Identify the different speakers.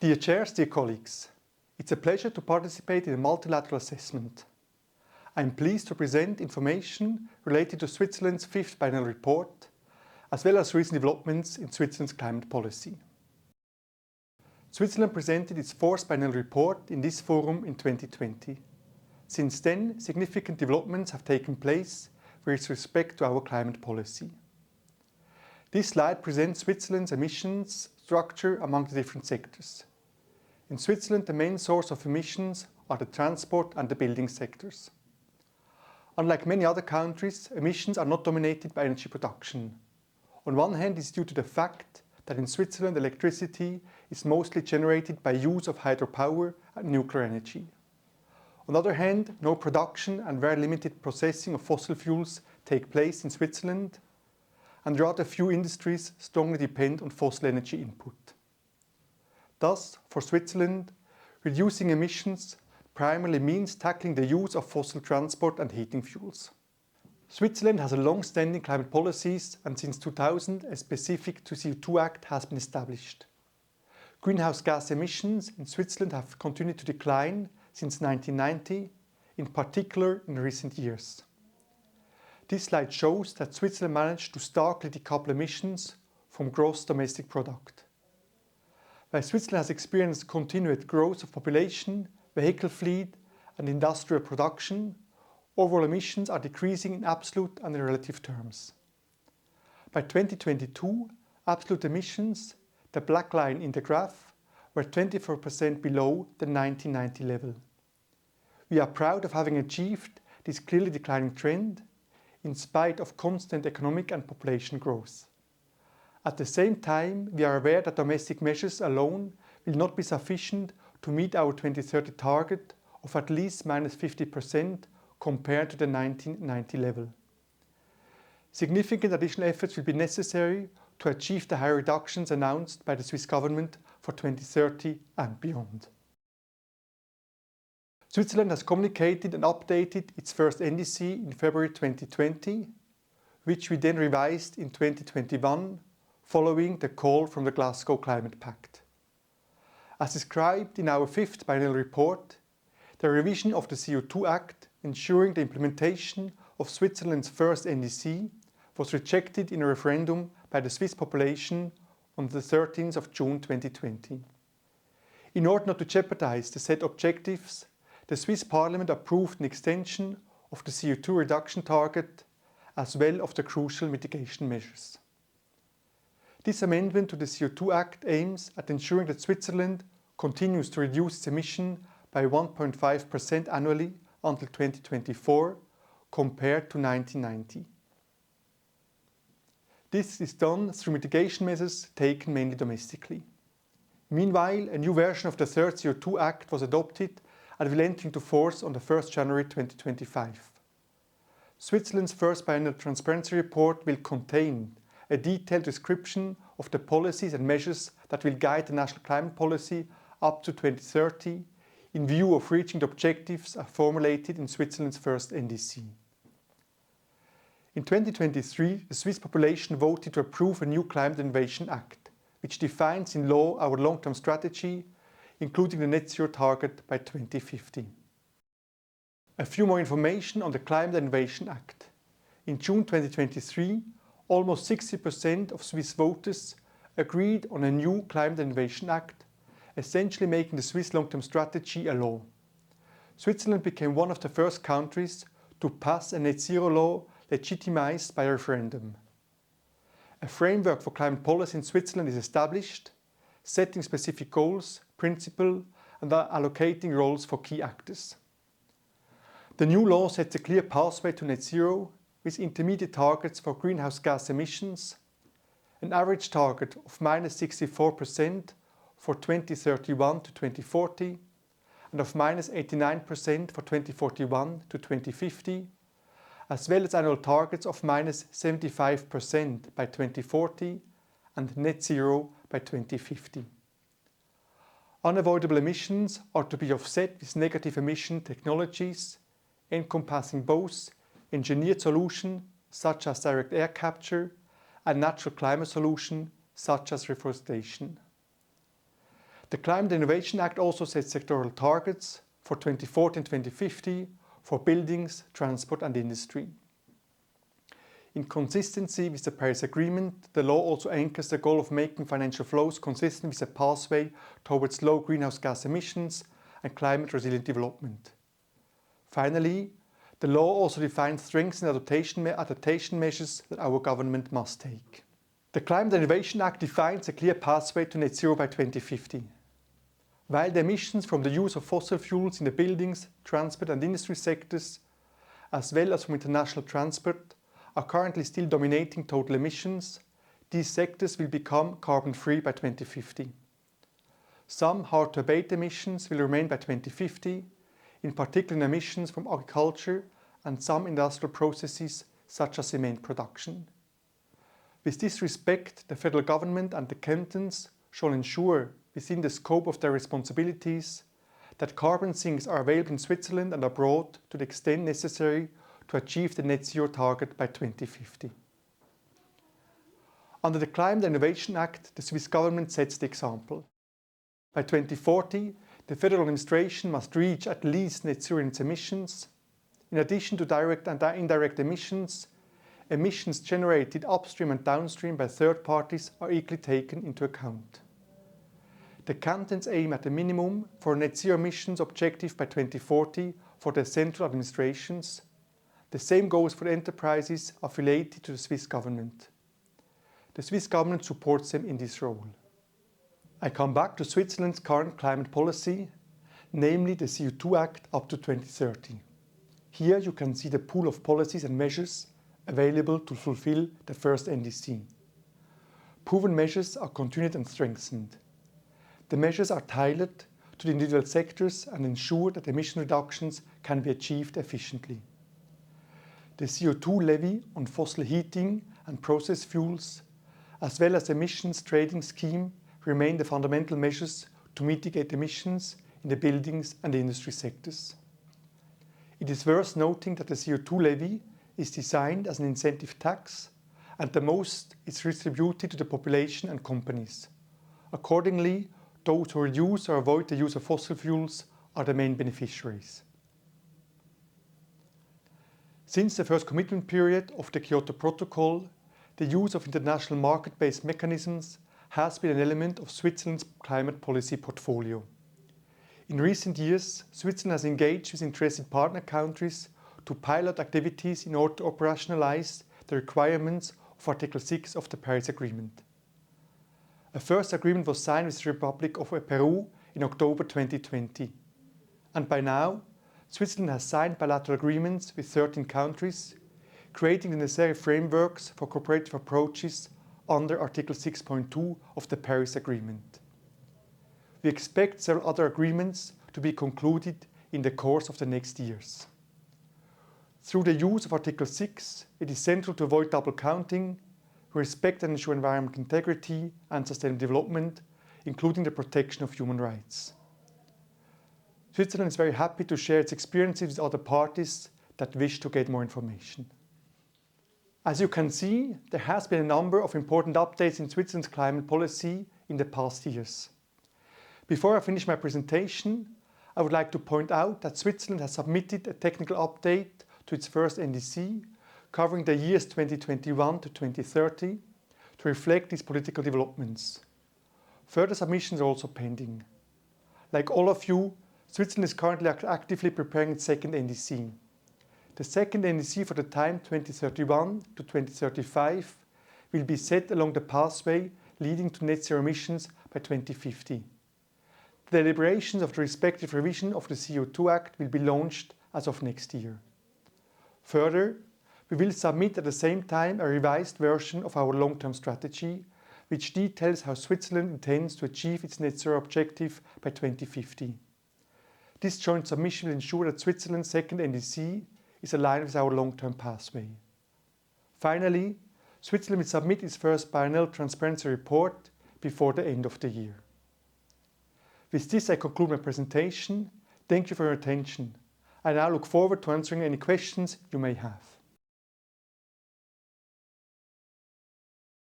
Speaker 1: Dear chairs, dear colleagues, it's a pleasure to participate in a multilateral assessment. I'm pleased to present information related to Switzerland's fifth biennial report, as well as recent developments in Switzerland's climate policy. Switzerland presented its fourth biennial report in this forum in 2020. Since then, significant developments have taken place with respect to our climate policy. This slide presents Switzerland's emissions structure among the different sectors. In Switzerland, the main source of emissions are the transport and the building sectors. Unlike many other countries, emissions are not dominated by energy production. On one hand, this is due to the fact that in Switzerland electricity is mostly generated by use of hydropower and nuclear energy. On the other hand, no production and very limited processing of fossil fuels take place in Switzerland, and rather few industries strongly depend on fossil energy input. Thus, for Switzerland, reducing emissions primarily means tackling the use of fossil transport and heating fuels. Switzerland has a long-standing climate policies, and since 2000 a specific to CO2 Act has been established. Greenhouse gas emissions in Switzerland have continued to decline since 1990, in particular in recent years. This slide shows that Switzerland managed to starkly decouple emissions from gross domestic product. While Switzerland has experienced continued growth of population, vehicle fleet and industrial production, overall emissions are decreasing in absolute and in relative terms. By 2022, absolute emissions, the black line in the graph, were 24% below the 1990 level. We are proud of having achieved this clearly declining trend in spite of constant economic and population growth. At the same time, we are aware that domestic measures alone will not be sufficient to meet our 2030 target of at least -50% compared to the 1990 level. Significant additional efforts will be necessary to achieve the higher reductions announced by the Swiss government for 2030 and beyond. Switzerland has communicated and updated its first NDC in February 2020, which we then revised in 2021 following the call from the Glasgow Climate Pact. As described in our fifth biennial report, the revision of the CO2 Act ensuring the implementation of Switzerland's first NDC was rejected in a referendum by the Swiss population on the 13th of June 2020. In order not to jeopardize the set objectives, the Swiss Parliament approved an extension of the CO2 reduction target as well as the crucial mitigation measures. This amendment to the CO2 Act aims at ensuring that Switzerland continues to reduce its emission by 1.5% annually until 2024 compared to 1990. This is done through mitigation measures taken mainly domestically. Meanwhile, a new version of the third CO2 Act was adopted and will enter into force on the 1st January 2025. Switzerland's first biennial transparency report will contain a detailed description of the policies and measures that will guide the national climate policy up to 2030 in view of reaching the objectives formulated in Switzerland's first NDC. In 2023, the Swiss population voted to approve a new Climate Innovation Act, which defines in law our long-term strategy, including the net zero target by 2050. A few more information on the Climate Innovation Act. In June 2023, almost 60% of Swiss voters agreed on a new Climate Innovation Act, essentially making the Swiss long-term strategy a law. Switzerland became one of the first countries to pass a net zero law legitimized by a referendum. A framework for climate policy in Switzerland is established, setting specific goals, principles, and allocating roles for key actors. The new law sets a clear pathway to net zero with intermediate targets for greenhouse gas emissions, an average target of -64% for 2031 to 2040 and of -89% for 2041 to 2050, as well as annual targets of -75% by 2040 and net zero by 2050. Unavoidable emissions are to be offset with negative emission technologies, encompassing both engineered solutions such as direct air capture and natural climate solutions such as reforestation. The Climate Innovation Act also sets sectoral targets for 2040 and 2050 for buildings, transport and industry. In consistency with the Paris Agreement, the law also anchors the goal of making financial flows consistent with a pathway towards low greenhouse gas emissions and climate-resilient development. Finally, the law also defines strengths and adaptation measures that our government must take. The Climate Innovation Act defines a clear pathway to net zero by 2050. While the emissions from the use of fossil fuels in the buildings, transport and industry sectors, as well as from international transport, are currently still dominating total emissions, these sectors will become carbon-free by 2050. Some hard-to-abate emissions will remain by 2050, in particular in emissions from agriculture and some industrial processes such as cement production. With this respect, the federal government and the cantons shall ensure, within the scope of their responsibilities, that carbon sinks are available in Switzerland and abroad to the extent necessary to achieve the net zero target by 2050. Under the Climate Innovation Act, the Swiss government sets the example. By 2040, the federal administration must reach at least net zero in its emissions. In addition to direct and indirect emissions, emissions generated upstream and downstream by third parties are equally taken into account. The cantons aim at a minimum for a net zero emissions objective by 2040 for their central administrations. The same goes for the enterprises affiliated to the Swiss government. The Swiss government supports them in this role. I come back to Switzerland's current climate policy, namely the CO2 Act up to 2030. Here you can see the pool of policies and measures available to fulfill the first NDC. Proven measures are continued and strengthened. The measures are tailored to the individual sectors and ensure that emission reductions can be achieved efficiently. The CO2 levy on fossil heating and process fuels, as well as the emissions trading scheme, remain the fundamental measures to mitigate emissions in the buildings and industry sectors. It is worth noting that the CO2 levy is designed as an incentive tax and the most is distributed to the population and companies. Accordingly, those who reduce or avoid the use of fossil fuels are the main beneficiaries. Since the first commitment period of the Kyoto Protocol, the use of international market-based mechanisms has been an element of Switzerland's climate policy portfolio. In recent years, Switzerland has engaged with interested partner countries to pilot activities in order to operationalize the requirements of Article 6 of the Paris Agreement. A first agreement was signed with the Republic of Peru in October 2020, and by now, Switzerland has signed bilateral agreements with 13 countries, creating the necessary frameworks for cooperative approaches under Article 6.2 of the Paris Agreement. We expect several other agreements to be concluded in the course of the next years. Through the use of Article 6, it is central to avoid double counting, respect and ensure environmental integrity and sustainable development, including the protection of human rights. Switzerland is very happy to share its experiences with other parties that wish to get more information. As you can see, there has been a number of important updates in Switzerland's climate policy in the past years. Before I finish my presentation, I would like to point out that Switzerland has submitted a technical update to its first NDC, covering the years 2021 to 2030, to reflect these political developments. Further submissions are also pending. Like all of you, Switzerland is currently actively preparing its second NDC. The second NDC for the time 2031 to 2035 will be set along the pathway leading to net zero emissions by 2050. The deliberations of the respective revision of the CO2 Act will be launched as of next year. Further, we will submit at the same time a revised version of our long-term strategy, which details how Switzerland intends to achieve its net zero objective by 2050. This joint submission will ensure that Switzerland's second NDC is aligned with our long-term pathway. Finally, Switzerland will submit its first biennial transparency report before the end of the year. With this, I conclude my presentation. Thank you for your attention. I now look forward to answering any questions you may have.